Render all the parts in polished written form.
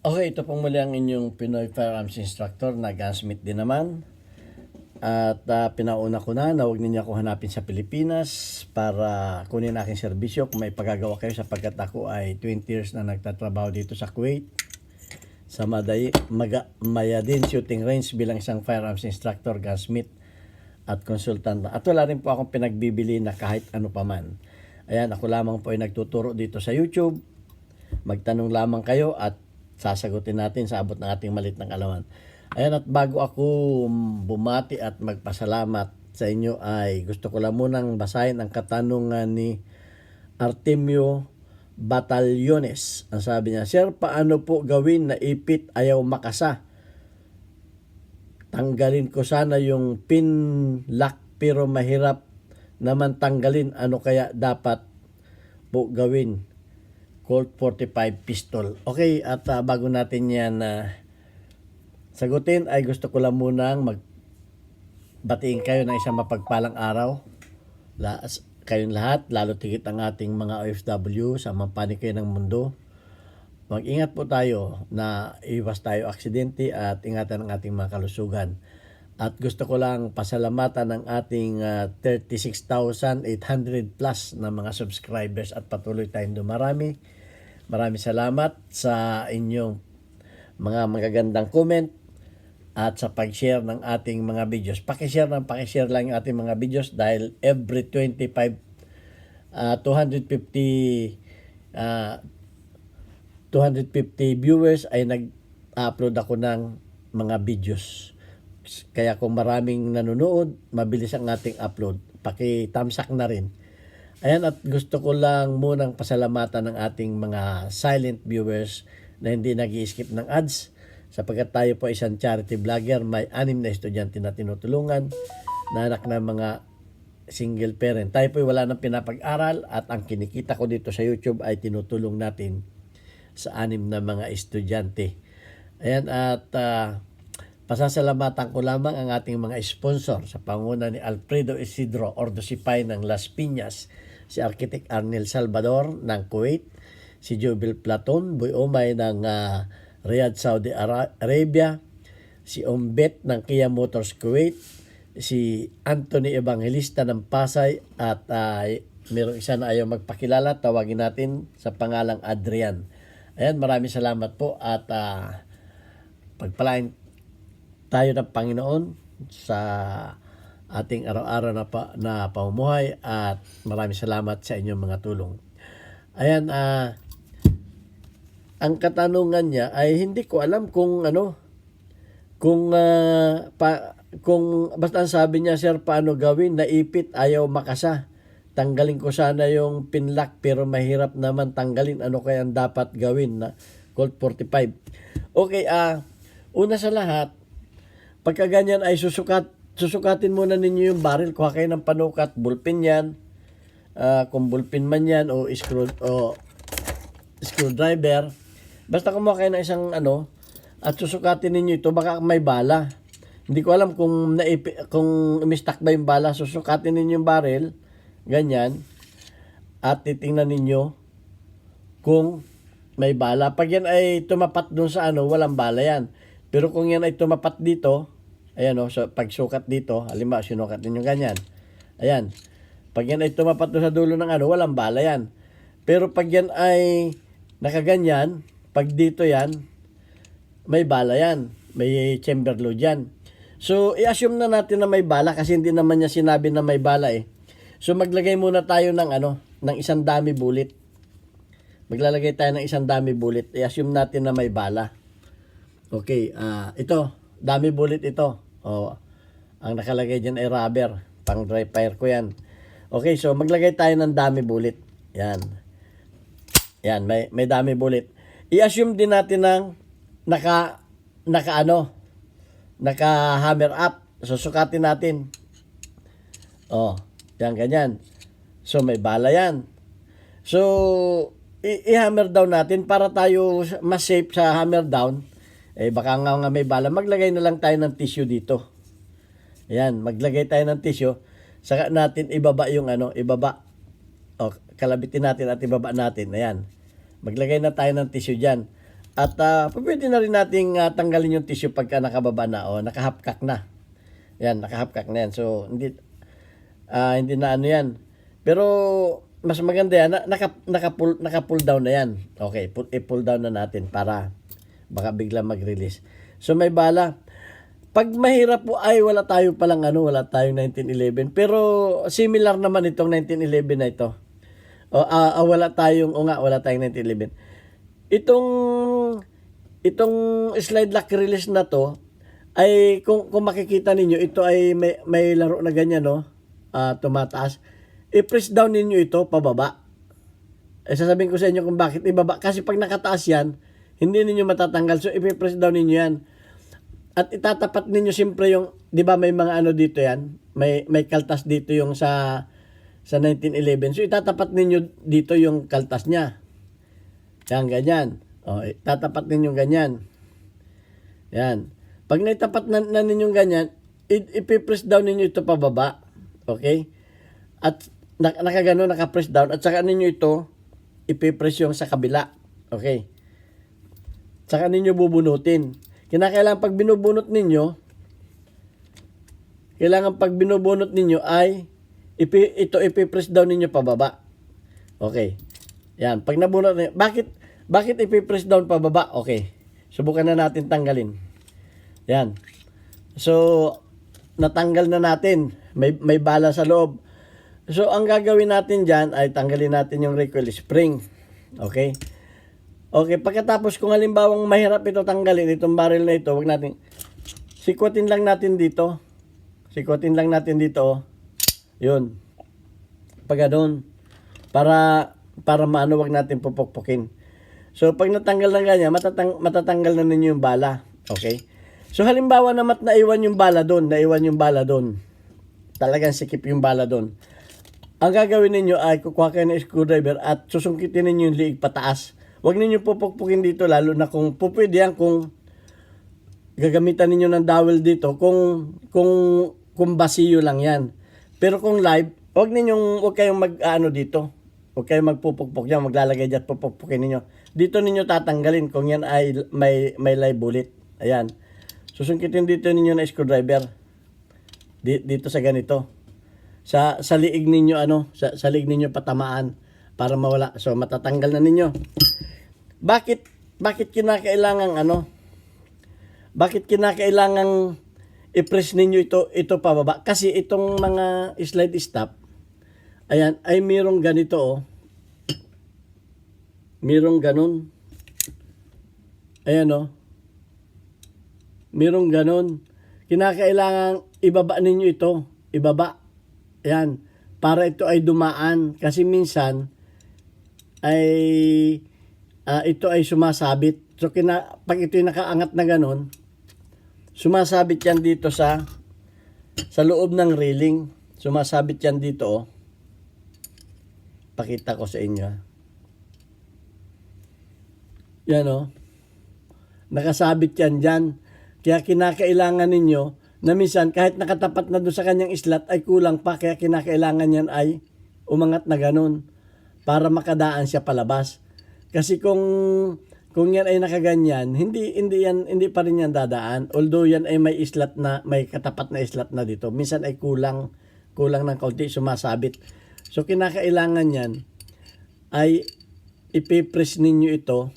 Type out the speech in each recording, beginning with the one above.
Okay, ito pong muli ang inyong Pinoy Firearms Instructor na gunsmith din naman. At pinauna ko na huwag ninyo ako hanapin sa Pilipinas para kunin aking serbisyo kung may pagagawa kayo, sapagkat ako ay 20 years na nagtatrabaho dito sa Kuwait sa Mayadin Shooting Range bilang isang firearms instructor, gunsmith at consultant. At wala rin po akong pinagbibili na kahit ano paman. Ayan, ako lamang po ay nagtuturo dito sa YouTube. Magtanong lamang kayo at sasagutin natin sa abot ng ating malit ng alawan. Ayan, at bago ako bumati at magpasalamat sa inyo ay gusto ko lang munang basahin ang katanungan ni Artemio Batallones. Ang sabi niya, Sir, paano po gawin na ipit ayaw makasa? Tanggalin ko sana yung pin lock pero mahirap naman tanggalin. Ano kaya dapat po gawin? Colt 45 pistol. Okay, at bago natin yan sagutin ay gusto ko lang munang magbatiin kayo ng isang mapagpalang araw. Kayong lahat, lalo tigit ang ating mga OFW sa mapanig kayo ng mundo. Mag-ingat po tayo na iwas tayo aksidente at ingatan ang ating mga kalusugan. At gusto ko lang pasalamatan ng ating 36,800 plus na mga subscribers at patuloy tayong dumarami. Maraming salamat sa inyong mga magagandang comment at sa pag-share ng ating mga videos. Paki-share lang yung ating mga videos dahil every 250 viewers ay nag-upload ako ng mga videos. Kaya kung maraming nanonood, mabilis ang ating upload. Paki-thumbs-up na rin. Ayan, at gusto ko lang munang pasalamatan ng ating mga silent viewers na hindi nag-i-skip ng ads, sapagkat tayo po isang charity vlogger. May 6 na estudyante na tinutulungan na anak ng mga single parent. Tayo po wala nang pinapag-aral at ang kinikita ko dito sa YouTube ay tinutulong natin sa 6 na mga estudyante. Ayan, at pasasalamatan ko lamang ang ating mga sponsor sa panguna ni Alfredo Isidro Ordosipay ng Las Piñas, si Architect Arnel Salvador ng Kuwait, si Jovel Platon Boy Omay ng Riyadh, Saudi Arabia, si Ombet ng Kia Motors Kuwait, si Anthony Evangelista ng Pasay, at mayroong isa na ayaw magpakilala, tawagin natin sa pangalang Adrian. Ayan, maraming salamat po at pagpalain tayo ng Panginoon sa ating araw-araw na pamumuhay at maraming salamat sa inyong mga tulong. Ayan, ang katanungan niya ay hindi ko alam kung kung basta ang sabi niya, Sir, paano gawin naipit ayaw makasa? Tanggalin ko sana yung pinlock pero mahirap naman tanggalin. Ano kaya ang dapat gawin na Colt 45? Okay, una sa lahat, pagka ganyan ay susukatin muna ninyo yung barrel. Kuha kayo ng panukat, bullpen yan. Kung bullpen man yan o screwdriver. Basta kumuha kayo ng isang at susukatin ninyo ito, baka may bala. Hindi ko alam kung umistak ba yung bala. Susukatin ninyo yung barrel, ganyan, at titingnan ninyo kung may bala. Pag yan ay tumapat dun sa walang bala yan. Pero kung yan ay tumapat dito, ayan so pag sukat dito, halimbawa sinukat ninyo ganyan. Ayan. Pag yan ay tumapat doon sa dulo ng walang bala yan. Pero pag yan ay nakaganyan, pag dito yan, may bala yan. May chamber load yan. So, i-assume na natin na may bala kasi hindi naman niya sinabi na may bala eh. So, maglagay muna tayo ng ng isang dummy bullet. Maglalagay tayo ng isang dummy bullet. I-assume natin na may bala. Okay, ito, dummy bullet ito. Ang nakalagay dyan ay rubber. Pang dry fire ko yan. Okay, so maglagay tayo ng dummy bullet. Yan. Yan, may dummy bullet. I-assume din natin ng naka hammer up. Susukatin natin. Yan, ganyan. So, may bala yan. So, i-hammer down natin para tayo mas safe sa hammer down. Baka nga may bala. Maglagay na lang tayo ng tissue dito. Ayan, maglagay tayo ng tissue. Saka natin ibaba yung ibaba. Kalabitin natin at ibaba natin. Ayan. Maglagay na tayo ng tissue dyan. At pwede na rin nating tanggalin yung tissue pagka nakababa na o nakahapkak na. Yan, nakahapkak na yan. So, hindi na ano yan. Pero, mas maganda yan, naka-pull down na yan. Okay, i-pull down na natin para baka bigla mag-release. So, may bala. Pag mahirap po ay wala tayo palang wala tayong 1911. Pero, similar naman itong 1911 na ito. Wala tayong 1911. Itong slide lock release na to, ay kung makikita ninyo, ito ay may laro na ganyan, no? Tumataas. I-press down ninyo ito pababa. Sasabihin ko sa inyo kung bakit ibaba. Kasi pag nakataas yan, hindi ninyo matatanggal. So, i-press down ninyo yan. At itatapat ninyo siyempre yung, di ba may mga dito yan? May kaltas dito yung sa 1911. So, itatapat ninyo dito yung kaltas niya. Yan, ganyan. Itatapat ninyo ganyan. Yan. Pag naitapat na ninyong ganyan, ipipress down ninyo ito pababa. Okay? At nakagano, nakapress down. At saka ninyo ito, ipipress yung sa kabila. Okay? Saka ninyo bubunutin. Kailangan pag binubunot ninyo, ay ipipress down ninyo pababa. Okay. Yan. Pag nabunot ninyo, bakit ipipress down pababa? Okay. Subukan na natin tanggalin. Yan. So, natanggal na natin. May bala sa loob. So, ang gagawin natin dyan ay tanggalin natin yung recoil spring. Okay? Okay, pagkatapos kung halimbawang mahirap ito tanggalin, itong barrel na ito, wag natin, sikwatin lang natin dito. Yun. Pag ganun. Para wag natin pupukpukin. So, pag natanggal na ganyan, matatanggal na ninyo yung bala. Okay? So, halimbawa naman naiwan yung bala doon. Talagang sikip yung bala doon. Ang gagawin ninyo ay kukuha kayo ng screwdriver at susungkitin ninyo yung liig pataas. Huwag ninyo pupukpukin dito, lalo na kung pupwede yan, kung gagamitan ninyo ng dowel dito, kung basiyo lang yan. Pero kung live, huwag kayong dito. Huwag kayong magpupukpuk yan, maglalagay dyan, pupukpukin ninyo. Dito ninyo tatanggalin kung yan ay may live bullet. Ayan. Susungkitin dito ninyo na screwdriver. Dito sa ganito. Sa liig ninyo, sa liig ninyo patamaan para mawala. So, matatanggal na ninyo. Bakit kinakailangan i-press ninyo ito pababa? Kasi itong mga slide stop, ayan, ay mayroong ganito, mayroong ganun. Ayan, mayroong ganun. Kinakailangan ibaba ninyo ito. Ibaba. Ayan. Para ito ay dumaan. Kasi minsan, ito ay sumasabit. So, pag ito ay nakaangat na ganun, sumasabit yan dito sa loob ng railing. Sumasabit yan dito, Pakita ko sa inyo. Yan, nakasabit yan dyan. Kaya kinakailangan ninyo na minsan kahit nakatapat na doon sa kanyang slot ay kulang pa. Kaya kinakailangan yan ay umangat na ganun para makadaan siya palabas. Kasi kung yan ay nakaganyan, hindi pa rin yan dadaan. Although yan ay may katapat na slot na dito. Minsan ay kulang ng kaunti, sumasabit. So kinakailangan yan ay ipipress ninyo ito.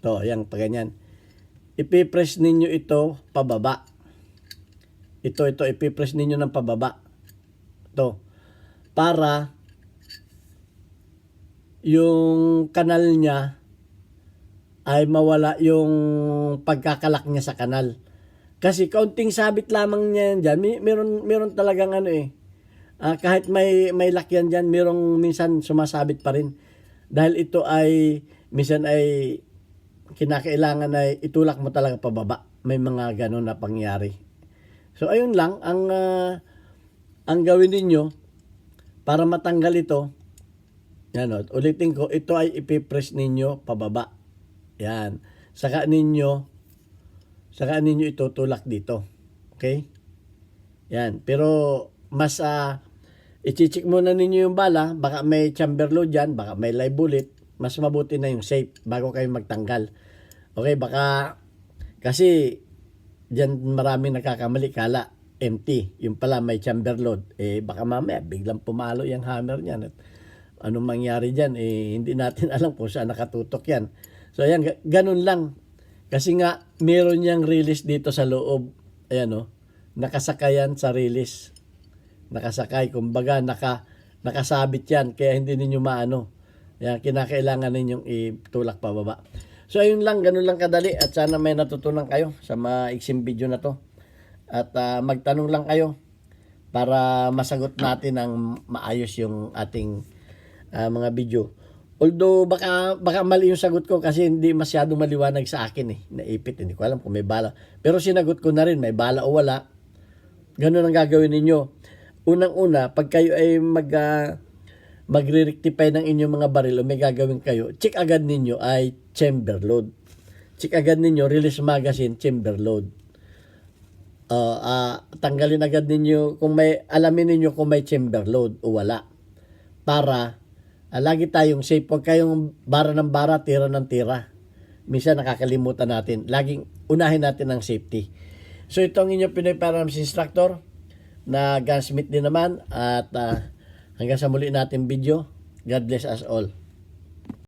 Ito, yan, paganyan. Ipipress ninyo ito pababa. Ito, ipipress ninyo ng pababa. Ito. Para yung kanal niya ay mawala yung pagkakalak niya sa kanal. Kasi kaunting sabit lamang niya dyan. Meron talagang kahit may lakyan dyan, minsan sumasabit pa rin. Dahil ito ay, minsan ay kinakailangan ay itulak mo talaga pababa. May mga ganun na pangyari. So ayun lang ang gawin ninyo para matanggal ito. Yan, ulitin ko, ito ay ipipress ninyo pababa. Yan. Saka ninyo itutulak dito. Okay? Yan. Pero mas i-check muna ninyo yung bala, baka may chamber load dyan, baka may live bullet, mas mabuti na yung safe bago kayo magtanggal. Okay, baka kasi diyan maraming nakakamali, kala empty. Yung pala may chamber load. Baka mamaya biglang pumalo yung hammer niyan. At anong mangyari diyan, hindi natin alam kung saan nakatutok yan. So ayan, ganun lang. Kasi nga, meron niyang release dito sa loob. Ayan o, nakasakayan sa release. Nakasakay, kumbaga nakasabit yan. Kaya hindi ninyo maano. Yan, kinakailangan ninyong itulak pababa. So ayun lang, ganun lang kadali. At sana may natutunan kayo sa maiksing video na to. At magtanong lang kayo para masagot natin ng maayos yung ating mga video. Although baka mali yung sagot ko kasi hindi masyadong maliwanag sa akin Naipit, hindi ko alam kung may bala. Pero sinagot ko na rin, may bala o wala. Ganun ang gagawin ninyo. Unang-una, pag kayo ay magre-rectify ng inyong mga baril o may gagawin kayo, check agad ninyo ay chamber load. Check agad ninyo, release magazine, chamber load. Tanggalin agad ninyo alamin ninyo kung may chamber load o wala. Para lagi tayong safe. Huwag kayong bara ng bara, tira ng tira. Minsan nakakalimutan natin. Laging unahin natin ang safety. So ito ang inyong Pinoy Firearms Instructor na gunsmith din naman. At hanggang sa muli natin video. God bless us all.